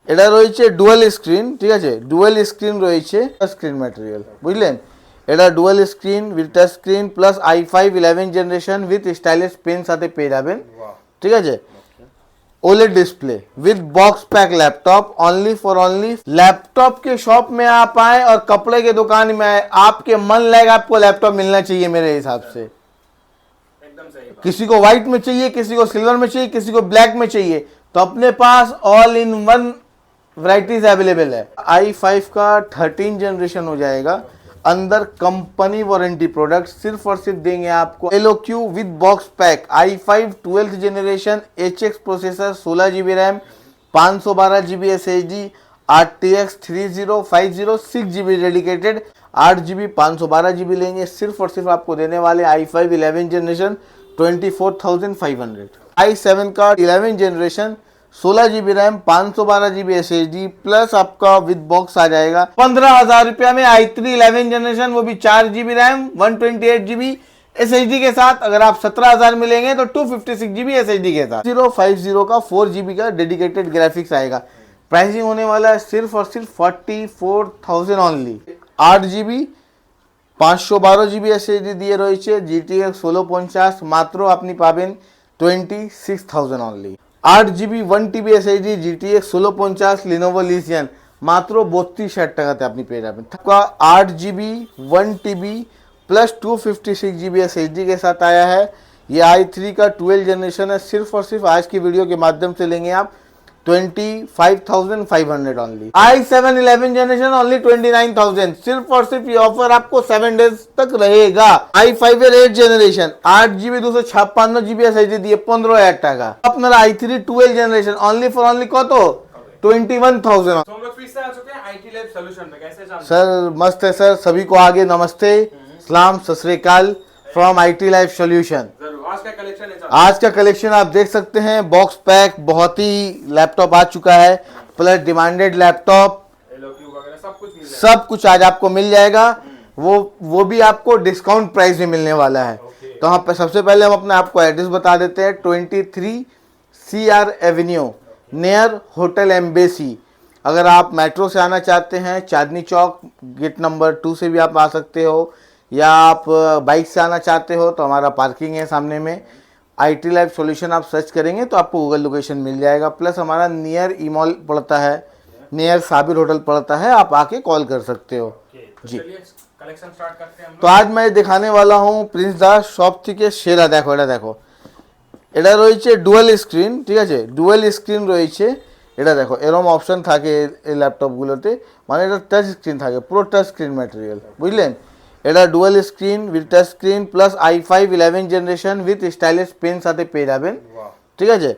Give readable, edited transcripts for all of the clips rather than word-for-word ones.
এটা রয়েছে dual screen, ঠিক আছে, ডুয়াল স্ক্রিন রয়েছে, স্ক্রিন ম্যাটেরিয়াল, বুঝলেন। এটা dual screen with touch screen plus i5 11 generation with stylish pen সাথে পেয়ে যাবেন, ঠিক আছে। OLED display with box pack laptop only for only. Laptop के शॉप में आप आए और कपड़े के दुकान में आए, आपके मन लगेगा, आपको लैपटॉप मिलना चाहिए मेरे हिसाब से। एकदम सही बात। किसी को व्हाइट में चाहिए, किसी को सिल्वर में चाहिए, किसी को ब्लैक में चाहिए, तो अपने पास all in one varieties available है। i5 का 13 जनरेशन हो जाएगा, अंदर कंपनी वारंटी प्रोडक्ट सिर्फ और सिर्फ देंगे आपको LOQ with box pack. i5 12th generation HX processor, 16GB RAM, 512GB SSD, RTX 3050 6GB dedicated, 8GB 512GB लेंगे, सिर्फ और सिर्फ आपको देने वाले i5 11 जनरेशन 24,500। i7 का 11 generation 16GB RAM, 512GB SSD plus आपका विद बॉक्स आ जाएगा 15,000 रुपया में। i3 11 जनरेशन, वो भी 4GB रैम 128GB SSD के साथ। अगर आप 17,000 मिलेंगे तो 256GB SSD के साथ। 050 का 4GB का डेडिकेटेड ग्राफिक्स आएगा। प्राइसिंग होने वाला है सिर्फ और सिर्फ 44,000 ओनली। 8GB 512GB SSD দিয়ে রয়েছে, GTX 1650 মাত্র আপনি পাবেন 26,000 only. 8GB 1TB SSD GTX 1650 Lenovo legion মাত্র 32,000 টাকাতে আপনি পেয়ে যাবেন। 8GB 1TB plus 256GB SSD के साथ आया है। ये i3 का 12 जनरेशन है। सिर्फ और सिर्फ आज की वीडियो के माध्यम से लेंगे आप 25,500 ओनली। i7 11 generation only 29,000। सिर्फ और सिर्फ ये ऑफर आपको 7 डेज तक रहेगा। i5 8 generation 8GB 256GB SSD দিয়ে 15,000 টাকা। আপনার i3 12 generation only for only কত 21,000। तो हम लोग फिर से आ चुके हैं IT लैब सॉल्यूशन में। कैसे जान सर मस्त है सर, सभी को आगे नमस्ते, सलाम, सत श्री अकाल फ्रॉम IT लैब सॉल्यूशन। जरूर आज का कलेक्शन है। आज का कलेक्शन आप देख सकते हैं, बॉक्स पैक बहुत ही लैपटॉप आ चुका है, प्लस डिमांडेड लैपटॉप LOQ वगैरह सब कुछ मिल जाएगा। सब कुछ आज आपको मिल जाएगा। वो भी आपको डिस्काउंट प्राइस में मिलने वाला है। तो यहाँ पे सबसे पहले हम अपने आपको एड्रेस बता देते हैं। 23 CR Avenue near hotel embassy. अगर आप मेट्रो से आना चाहते हैं, चांदनी चौक गेट नंबर 2 से भी आप आ सकते हो, या आप बाइक से आना चाहते हो तो हमारा पार्किंग है सामने में। IT लैब सॉल्यूशन आप सर्च करेंगे तो आपको गूगल लोकेशन मिल जाएगा। प्लस हमारा नियर ई मॉल पड़ता है, नियर साबिर होटल पड़ता है, आप आके कॉल कर सकते हो। तो जी चलिए कलेक्शन स्टार्ट करते हैं हम तो आज मैं दिखाने वाला हूँ प्रिंस दास शॉप থেকে সেরা। দেখো এটা দেখো, এটা রয়েছে ডুয়াল স্ক্রিন, ঠিক আছে, ডুয়াল স্ক্রিন রয়েছে। এটা দেখো এরকম অপশন থাকে এই ল্যাপটপগুলোতে, মানে এটা টাচ স্ক্রিন থাকে, পুরো টাচ স্ক্রিন ম্যাটেরিয়াল, বুঝলেন। এটা dual screen with touch screen plus i5 11 generation with stylish pen সাথে পেয়ে যাবেন, ঠিক আছে।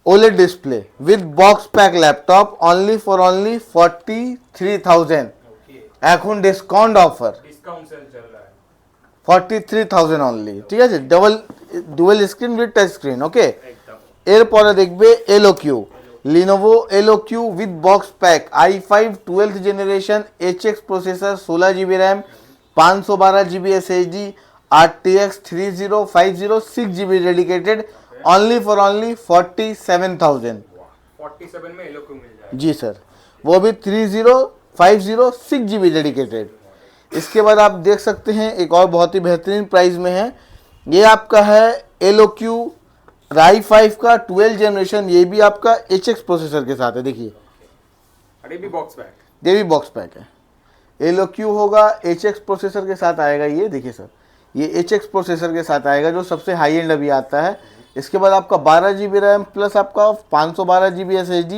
OLED display with box pack laptop only for only 43,000। এখন ডিসকাউন্ট অফার डिस्काउंट सेल चल रहा है। 43,000 অনলি, ঠিক আছে। Dual screen with touch screen, okay. एकदम এরপরে দেখবে LOQ Lenovo LOQ with box pack i5 12th generation HX processor 16GB RAM 512GB SSD RTX 3050 6GB dedicated only for only 47,000। 47 में LOQ मिल जाएगा। जी सर, वो भी 3050 6GB डेडिकेटेड। इसके बाद आप देख सकते हैं एक और बहुत ही बेहतरीन प्राइस में है, ये आपका है LOQ i5 का 12 जनरेशन, ये भी आपका HX प्रोसेसर के साथ है। देखिए अरे भी बॉक्स बैग। ये भी बॉक्स पैक है। LOQ होगा HX प्रोसेसर के साथ आएगा। ये देखिए सर, ये HX प्रोसेसर के साथ आएगा जो सबसे हाई एंड अभी आता है। इसके बाद आपका 12GB रैम प्लस आपका 512GB SSD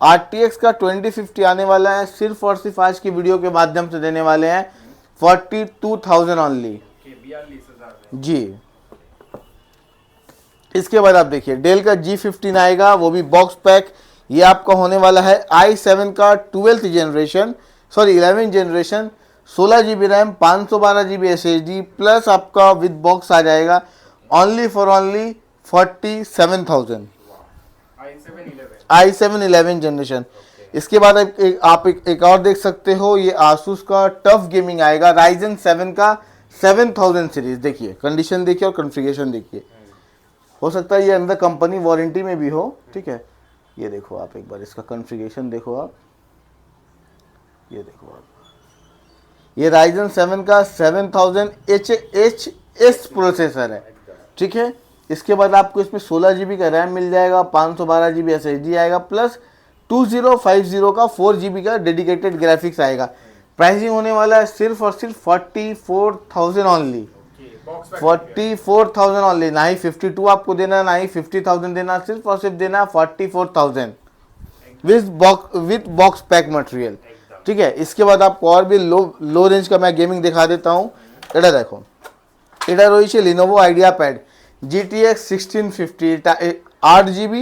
RTX का 2050 आने वाला है। सिर्फ और सिर्फ आज की वीडियो के माध्यम से देने वाले हैं 42,000 ओनली। 42,000 जी इसके बाद आप देखिए डेल का G15 आएगा, वो भी बॉक्स पैक। ये आपका होने वाला है i7 का 12th generation, sorry 11 generation, 16GB RAM 512GB SSD plus आपका विद बॉक्स आ जाएगा only for only 47,000। i7 11 generation. इसके बाद आप एक और देख सकते हो, ये आसूस का टफ गेमिंग आएगा Ryzen 7 का 7000 सीरीज। देखिए कंडीशन देखिए और कॉन्फ़िगरेशन देखिए, हो सकता है ये अंदर कंपनी वारंटी में भी हो, ठीक है। ये देखो आप एक बार इसका कॉन्फ़िगरेशन देखो आप, ये देखो आप, ये Ryzen 7 का 7000HS प्रोसेसर है, ठीक है। इसके बाद आपको इसमें 16 GB का रैम मिल जाएगा, 512 GB SSD आएगा, प्लस 2050 का 4 GB का डेडिकेटेड ग्राफिक्स आएगा। प्राइसिंग होने वाला है सिर्फ और सिर्फ 44,000 ओनली, 44,000 ओनली। ना ही 52 आपको देना, ना ही 50,000 देना, सिर्फ और सिर्फ देना 44,000 विथ बॉक्स पैक मटेरियल, ठीक है। इसके बाद आपको और भी लो रेंज का मैं गेमिंग दिखा देता हूँ। এটা দেখো, এটা রয়েছে Lenovo আইডিয়াপ্যাড GTX 1650, 8 GB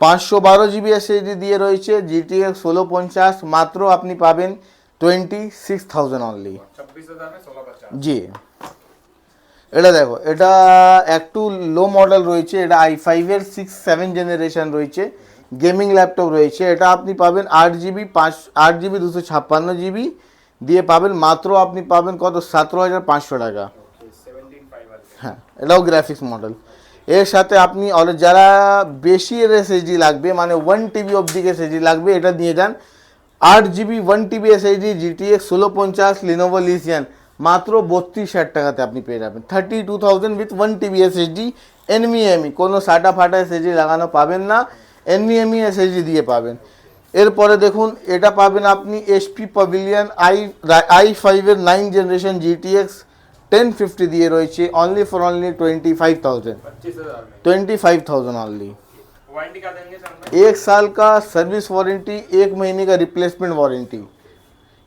512 GB SSD দিয়ে রয়েছে, GTX 1650, মাত্র আপনি পাবেন 26,000 অনলি, 26,000 में 1650 জি। এটা দেখো, এটা একটু লো মডেল রয়েছে, এটা i5 এর 6-7 জেনারেশন রয়েছে, গেমিং ল্যাপটপ রয়েছে। এটা আপনি পাবেন 8 GB 256 GB দিয়ে পাবেন, মাত্র আপনি পাবেন কত, 17,500 টাকা, 17,500 হ্যাঁ। এটাও গ্রাফিক্স মডেল। এর সাথে আপনি যারা বেশি এর SSD লাগবে, মানে 1 TB অবধি SSD লাগবে, এটা নিয়ে যান। 8 GB 1 TB SSD GTX 1650 Lenovo লিথিয়ান, মাত্র 32,000 টাকাতে আপনি পেয়ে যাবেন। 32,000 উইথ 1 TB SSD NVMe, কোনো সাটা ফাটা SSD লাগানো পাবেন না, NVMe SSD দিয়ে পাবেন। এরপরে দেখুন, এটা পাবেন আপনি HP প্যাভিলিয়ন i5 এর 9 জেনারেশন GTX 1050 দিয়ে রয়েছে, only for only 25,000, 25,000 only. Warranty क्या देंगे सर में? 1 साल का सर्विस वारंटी, 1 महीने का रिप्लेसमेंट वारंटी।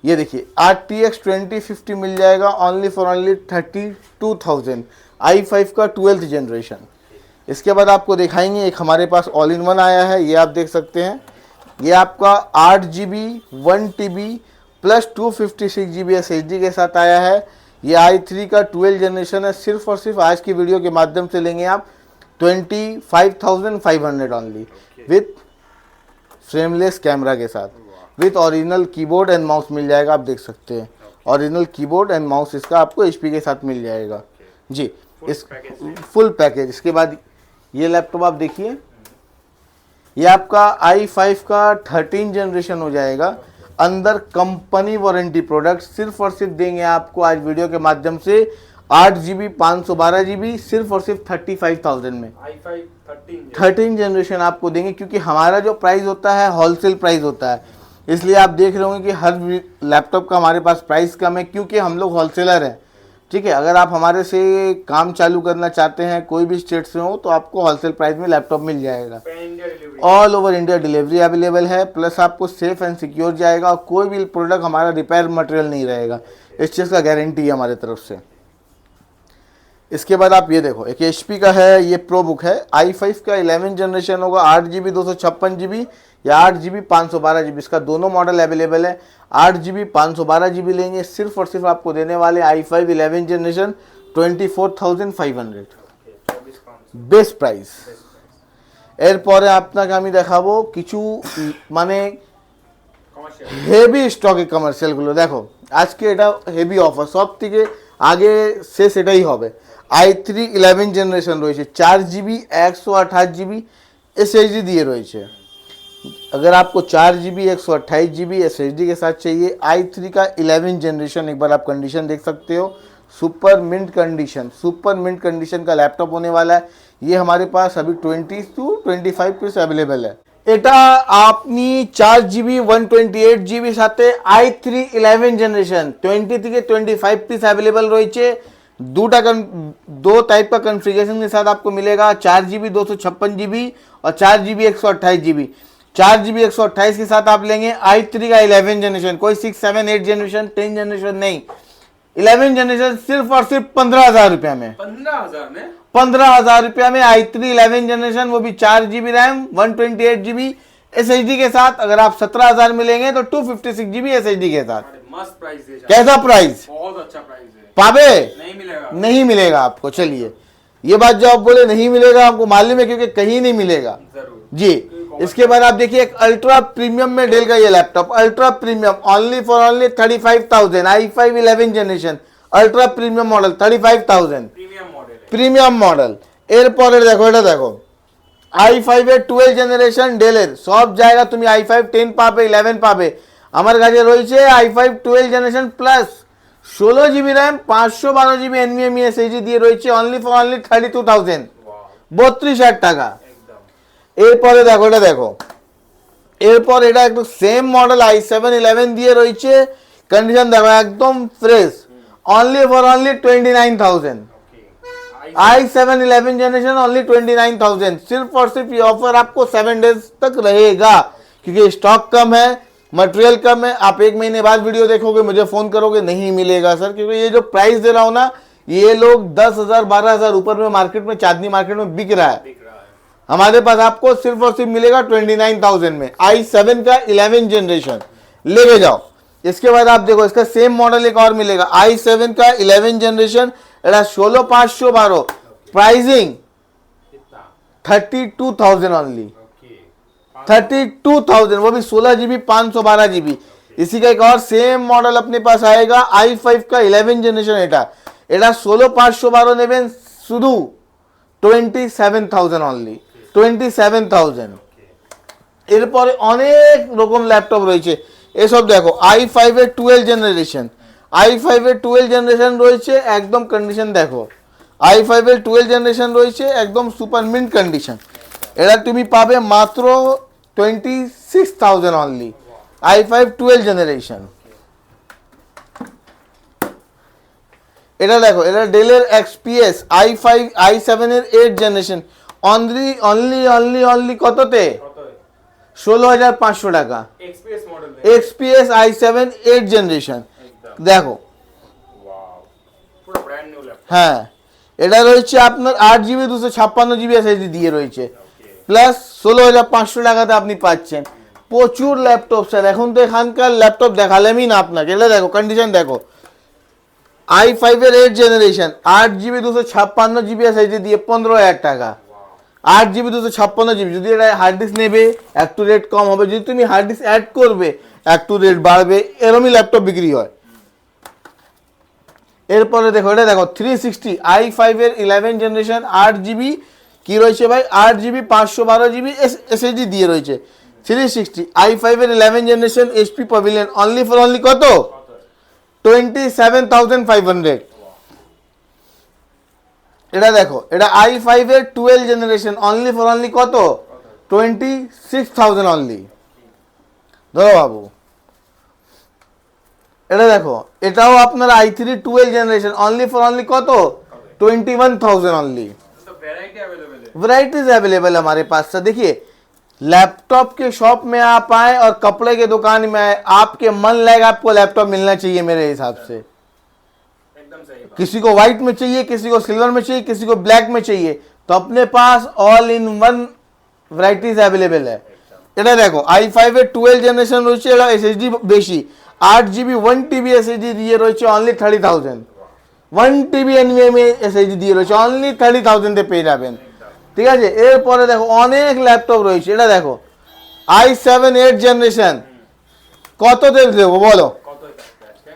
ये देखिए RTX 2050 मिल जाएगा, ऑनली फॉर ऑनली 32,000, i5 का 12th जनरेशन। इसके बाद आपको दिखाएंगे एक हमारे पास ऑल इन वन आया है, ये आप देख सकते हैं। ये आपका 8 GB 1 TB plus 256 GB SSD के साथ आया है। ये i3 का 12 जनरेशन है। सिर्फ और सिर्फ आज की वीडियो के माध्यम से लेंगे आप 25,500 ऑनली, विथ फ्रेमलेस कैमरा के साथ, with original keyboard and mouse मिल जाएगा। आप देख सकते हैं ओरिजिनल कीबोर्ड एंड माउस इसका आपको HP के साथ मिल जाएगा जी, इस फुल पैकेज। इसके बाद ये लैपटॉप आप देखिए, ये आपका i5 का 13 जनरेशन हो जाएगा। अंदर कंपनी वारंटी प्रोडक्ट सिर्फ और सिर्फ देंगे आपको आज वीडियो के माध्यम से 8 GB 512 GB सिर्फ और सिर्फ 35,000 में। i5 13 जनरेशन आपको देंगे, क्योंकि हमारा जो प्राइस होता है होलसेल प्राइस होता है, इसलिए आप देख रहे होंगे कि हर लैपटॉप का हमारे पास प्राइस कम है, क्योंकि हम लोग होलसेलर हैं, ठीक है। अगर आप हमारे से काम चालू करना चाहते हैं, कोई भी स्टेट से हो, तो आपको होलसेल प्राइस में लैपटॉप मिल जाएगा। All over India delivery available है, प्लस आपको सेफ एंड सिक्योर जाएगा, और कोई भी प्रोडक्ट हमारा रिपेयर मटेरियल नहीं रहेगा, इस चीज़ का गारंटी है हमारे तरफ से। इसके बाद आप ये देखो, एक HP का है, ये प्रो बुक है, i5 का 11 जनरेशन होगा, 8 GB 256 GB या 8 GB 512 GB, इसका दोनों मॉडल अवेलेबल है। 8 GB 512 GB लेंगे, सिर्फ और सिर्फ आपको देने वाले i5 11 जनरेशन 24,500 बेस्ट প্রাইস। এরপরে আপনাকে আমি দেখাবো কিছু মানে হেভি স্টকে কমার্শিয়ালগুলো। দেখো আজকে এটা হেভি অফার, সব থেকে আগে শেষ এটাই হবে। i3 11 জেনারেশন রয়েছে, 4 GB 128 GB SSD দিয়ে রয়েছে। अगर आपको 4 GB 128 GB SSD के साथ चाहिए, i3 का 11 जनरेशन, एक बार आप कंडीशन देख सकते हो, सुपर मिंट कंडीशन का लैपटॉप होने वाला है। ये हमारे पास अभी 20 to 25 पीस अवेलेबल है। এটা আপনি 4 GB 128 GB সাথে i3 11 जनरेशन 20 থেকে 25 पीस अवेलेबल রয়েছে। दो टाइप का कॉन्फ़िगरेशन के साथ आपको मिलेगा, 4 GB 256 GB और 4 GB 128 GB। 4 GB 128 के साथ आप लेंगे i3 का 11 जनरेशन, कोई 6, 7, 8 जनरेशन 10 जनरेशन नहीं, 11 जनरेशन सिर्फ और सिर्फ 15,000 रुपया में। 15,000 रुपया में i3 11 जनरेशन, वो भी 4 GB रैम 128 GB SSD के साथ। अगर आप 17,000 में लेंगे तो 256 GB SSD के साथ। मस्त प्राइस है, कैसा प्राइस? बहुत अच्छा प्राइस है। पावे नहीं मिलेगा आपको। चलिए ये बात जो आप बोले नहीं मिलेगा, आपको मालूम है, क्योंकि कहीं नहीं मिलेगा जरूर जी। इसके बाद आप देखिए एक अल्ट्रा प्रीमियम में डेल का ये laptop, ultra premium only for only 35,000, i5 11 generation ultra premium model 35,000 premium model है। Premium model. এরপরে দেখো, এটা দেখো, i5 এর 12 জেনারেশন ডেলের সব জায়গা তুমি i5 10 পাবে 11 পাবে, আমার কাছে রয়েছে i5 12 generation plus 16 GB RAM 512 GB NVMe SSD দিয়ে রয়েছে অনলি ফর অনলি 32,000, वाह 32,000 টাকা। एकदम এরপরে দেখো এটা দেখো, এরপর এটা একটু সেম মডেল i7 11 দিয়ে রয়েছে, কন্ডিশন দেখো একদম fresh, only for only 29,000। Okay i7 11 generation only 29,000। सिर्फ और सिर्फ ये ऑफर आपको 7 डेज तक रहेगा, क्योंकि स्टॉक कम है, मटेरियल कम है। आप 1 महीने बाद वीडियो देखोगे, मुझे फोन करोगे, नहीं मिलेगा सर, क्योंकि ये जो प्राइस दे रहा हूँ ना, ये लोग 10,000 12,000 ऊपर में मार्केट में, चांदनी मार्केट में बिक रहा है। दिख रहा है हमारे पास आपको सिर्फ और सिर्फ मिलेगा 29,000 में i7 का 11 जनरेशन। लेके जाओ। इसके बाद आप देखो इसका सेम मॉडल एक और मिलेगा i7 का 11 जनरेशन, एड़ा 16,512, प्राइसिंग कितना 32,000 ओनली, ओके 32,000, वो भी 16 जीबी 512 जीबी। इसी का एक और सेम मॉडल अपने पास आएगा i5 का 11 जनरेशन, एटा 16,512 নেবেন শুধু 27,000 অনলি, 27,000। এরপরে অনেক রকম ল্যাপটপ রয়েছে, এসব দেখো i5 এর 12 জেনারেশন, i5 এর 12 জেনারেশন রয়েছে একদম কন্ডিশন দেখো, i5 এর 12 জেনারেশন রয়েছে একদম সুপার মিন্ট কন্ডিশন, এটা তুমি পাবে মাত্র 26,000 অনলি, i5 12 জেনারেশন। এটা দেখো, এটা ডেলের XPS i5 i7 এর 8 generation, only only only only কততে, কত 16,500 টাকা। XPS model XPS i7 8 generation एकदम দেখো, वाओ पूरा ब्रांड न्यू लैपटॉप হ্যাঁ এটা রয়েছে আপনার 8 জিবি 256 জিবি এসএসডি দিয়ে রয়েছে, ओके প্লাস 16,500 টাকাতে আপনি পাচ্ছেন প্রচুর ল্যাপটপ। স্যার এখন তো এখানকার ল্যাপটপ দেখালামই না আপনাকে, এটা দেখো কন্ডিশন দেখো, i5 এর 8 জেনারেশন 8 জিবি 256 জিবি এসএসডি দিয়ে 15,000 টাকা, 8 জিবি 256 জিবি। যদি এটা হার্ড ডিস্ক নেবে একটু রেট কম হবে, যদি তুমি হার্ড ডিস্ক অ্যাড করবে একটু রেট বাড়বে, এরমই ল্যাপটপ বিক্রি হয়। এরপরে দেখো এটা দেখো 360 i5 এর 11 জেনারেশন 8 জিবি কি রয়েছে ভাই, 8 জিবি 512 জিবি এসএসডি দিয়ে রয়েছে 360 i5 এর 11 generation HP pavilion only for only কত, 27,500। এটা দেখো, এটা i5 এর 12 জেনারেশন অনলি ফর অনলি কত, 26,000 অনলি। ধরো বাবু এটা দেখো, এটাও আপনার i3 12 generation only for only কত, 21,000 অনলি। तो वैरायटी अवेलेबल है वैराइटीज अवेलेबल है हमारे पास। सर देखिए, लैपटॉप के शॉप में आप आए और कपड़े के दुकान में आए, आपके मन लगेगा, आपको लैपटॉप मिलना चाहिए मेरे हिसाब से। एकदम सही बात किसी को व्हाइट में चाहिए, किसी को सिल्वर में चाहिए, किसी को ब्लैक में चाहिए, तो अपने पास all in one varieties available है। এটা দেখো i5 এর 12 জেনারেশন রয়েছে, এটা এসএসডি বেশি 8 জিবি 1 TB এসএসডি দিয়ে রয়েছে অনলি 30,000, 1 TB এনভিএমই এসএসডি দিয়ে রয়েছে অনলি 30,000 তে পেয়ে যাবেন। ঠিক আছে, এরপরে দেখো অনেক ল্যাপটপ রয়েছে, এটা দেখো i7 8 জেনারেশন কত দেবো বলো, कत থাকবে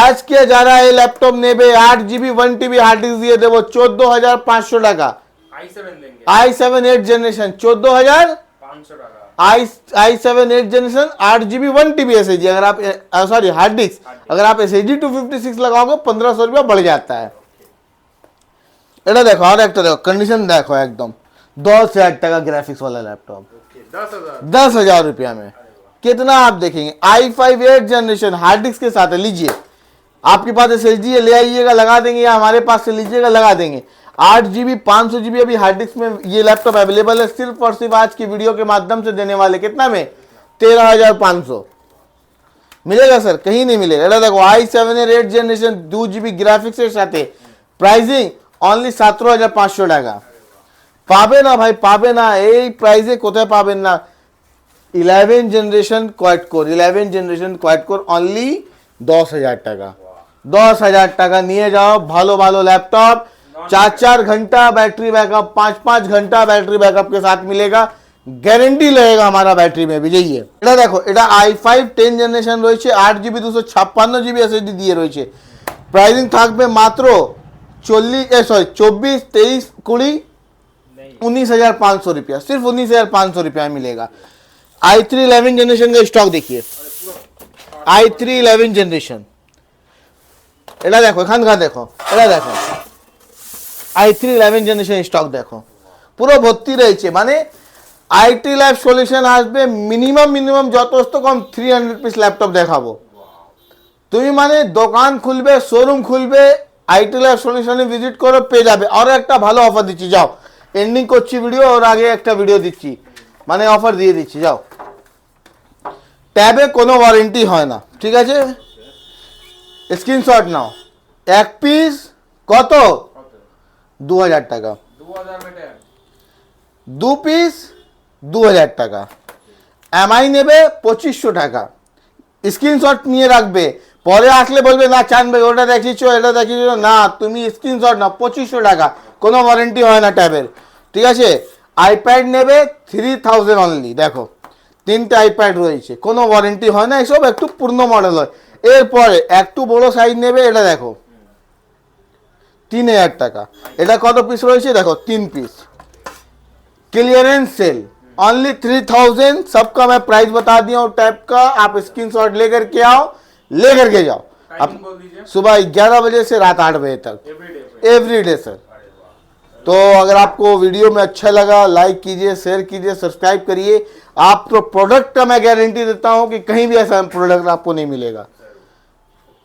আজকে আজকে যারা এই ল্যাপটপ নেবে 8 জিবি 1 TB হার্ড ডিস্ক দিয়ে দেবো 14,500 টাকা, i7 देंगे i7 8 जनरेशन 14,500 टाका i7 8 generation 8 GB 1 TB SSD, अगर आप सॉरी हार्ड डिस्क, अगर आप एसएसडी 256 लगाओगे 1,500 रुपया बढ़ जाता है। এটা দেখো আর একটা দেখো कंडीशन देखो एकदम 10,000 টাকা ग्राफिक्स वाला लैपटॉप, ओके 10,000 10,000 रुपया में कितना आप देखेंगे। i5 8 जनरेशन हार्ड डिस्क के साथ है, लीजिए आपके पास एसएसडी है ले आइएगा लगा देंगे, या हमारे पास से लीजिएगा लगा देंगे। 8 GB 500 GB अभी हार्ड डिस्क में ये लैपटॉप अवेलेबल है, सिर्फ और सिर्फ आज की वीडियो के माध्यम से देने वाले, कितना में 13,500 मिलेगा सर, कहीं नहीं मिलेगा। এটা দেখো i7 এর 8 জেনারেশন 2 GB গ্রাফিক্স এর সাথে প্রাইসিং অনলি 17,500 টাকা। পাবে না ভাই, পাবে না, এই প্রাইসে কোথায় পাবেন না। 11 generation quad core, 11 generation quad core only 10,000 টাকা, 10,000 টাকা নিয়ে যাও। ভালো ভালো ল্যাপটপ, 4-4 घंटा बैटरी बैकअप, 5-5 घंटा बैटरी बैकअप के साथ मिलेगा, গ্যারেন্টি लगेगा हमारा बैटरी में भी। जाइए এটা দেখো, এটা i5 10 জেনারেশন রয়েছে 8 GB 256 GB এসএসডি দিয়ে রয়েছে, প্রাইসিং থাকবে মাত্র 24, 23, 20, नहीं 19,500 रुपया, सिर्फ 19,500 रुपया मिलेगा। i3 11 जनरेशन का स्टॉक देखिए, i3 11 जनरेशन, এটা দেখো এখানকার দেখো, এটা দেখো i3 11 জেনারেশন স্টক দেখো পুরো ভর্তি রয়েছে। মানে আইটি ল্যাব সলিউশন আসবে মিনিমাম যথেষ্ট কম 300 পিস ল্যাপটপ দেখাবো। তুমি মানে দোকান খুলবে, শোরুম খুলবে, আইটি ল্যাব সলিউশনে ভিজিট করো, পেয়ে যাবে। আরও একটা ভালো অফার দিচ্ছি, যাও এন্ডিং করছি ভিডিও, ওর আগে একটা ভিডিও দিচ্ছি, মানে অফার দিয়ে দিচ্ছি। যাও, ট্যাবে কোনো ওয়ারেন্টি হয় না, ঠিক আছে? স্ক্রিনশট নাও, এক পিস কত? 2000 টাকা, 2000 में टैब, দু পিস 2000 টাকা। এমআই নেবে 2500 টাকা। স্ক্রিনশট নিয়ে রাখবে, পরে আসলে বলবে না চান ভাই ওটা দেখিয়েছো এটা দেখিয়েছো, না তুমি স্ক্রিনশট নাও, 2500 টাকা, কোনো ওয়ারেন্টি হয় না ট্যাবের, ঠিক আছে? আইপ্যাড নেবে 3000 অনলি, দেখো তিনটে আইপ্যাড রয়েছে, কোনো ওয়ারেন্টি হয় না, এসব একটু পূর্ণ মডেল হয়। এরপরে একটু বড় সাইজ নেবে, এটা দেখো 3000 টাকা। এটা কত পিস রয়েছে দেখো, 3 পিস, क्लियरेंस सेल ओनली 3000। सबका मैं प्राइस बता दिया हूँ टैब का, आप स्क्रीनशॉट लेकर के आओ, लेकर के जाओ। टाइमिंग अब बोल दीजिए, सुबह 11 बजे से रात 8 बजे तक, एवरीडे एवरीडे सर। तो अगर आपको वीडियो में अच्छा लगा लाइक कीजिए, शेयर कीजिए, सब्सक्राइब करिए। आप तो प्रोडक्ट का मैं गारंटी देता हूँ कि कहीं भी ऐसा प्रोडक्ट आपको नहीं मिलेगा।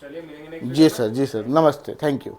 चलिए मिलेंगे नेक्स्ट जी सर, जी सर, नमस्ते, थैंक यू।